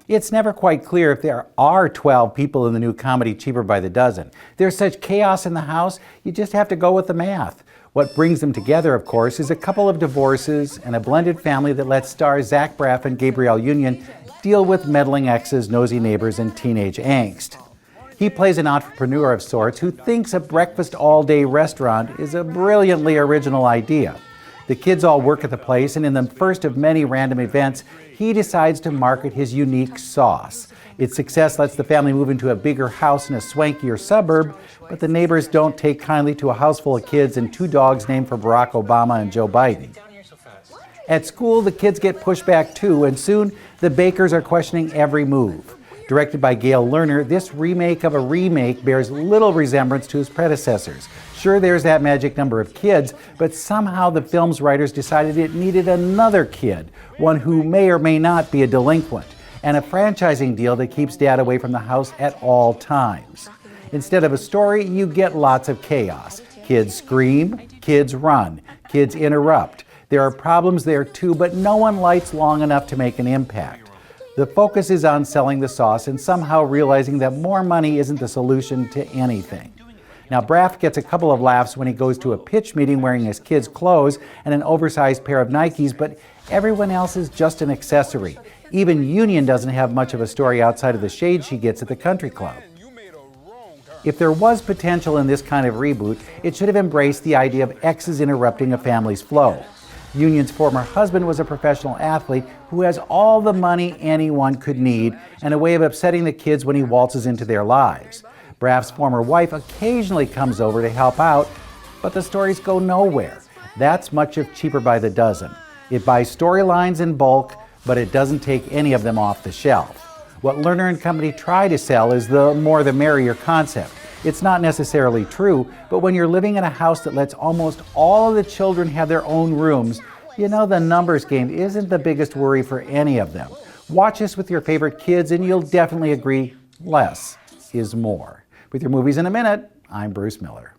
It's never quite clear if there are 12 people in the new comedy Cheaper by the Dozen. There's such chaos in the house, you just have to go with the math. What brings them together, of course, is a couple of divorces and a blended family that lets stars Zach Braff and Gabrielle Union deal with meddling exes, nosy neighbors, and teenage angst. He plays an entrepreneur of sorts who thinks a breakfast all-day restaurant is a brilliantly original idea. The kids all work at the place, and in the first of many random events, he decides to market his unique sauce. Its success lets the family move into a bigger house in a swankier suburb, but the neighbors don't take kindly to a house full of kids and 2 dogs named for Barack Obama and Joe Biden. At school, the kids get pushed back too, and soon the Bakers are questioning every move. Directed by Gail Lerner, this remake of a remake bears little resemblance to his predecessors. Sure, there's that magic number of kids, but somehow the film's writers decided it needed another kid, one who may or may not be a delinquent, and a franchising deal that keeps Dad away from the house at all times. Instead of a story, you get lots of chaos. Kids scream, kids run, kids interrupt. There are problems there too, but no one lights long enough to make an impact. The focus is on selling the sauce and somehow realizing that more money isn't the solution to anything. Now, Braff gets a couple of laughs when he goes to a pitch meeting wearing his kids' clothes and an oversized pair of Nikes, but everyone else is just an accessory. Even Union doesn't have much of a story outside of the shade she gets at the country club. If there was potential in this kind of reboot, it should have embraced the idea of exes interrupting a family's flow. Union's former husband was a professional athlete who has all the money anyone could need and a way of upsetting the kids when he waltzes into their lives. Braff's former wife occasionally comes over to help out, but the stories go nowhere. That's much of Cheaper by the Dozen. It buys storylines in bulk, but it doesn't take any of them off the shelf. What Lerner and Company try to sell is the more the merrier concept. It's not necessarily true, but when you're living in a house that lets almost all of the children have their own rooms, you know the numbers game isn't the biggest worry for any of them. Watch this with your favorite kids and you'll definitely agree less is more. With your movies in a minute, I'm Bruce Miller.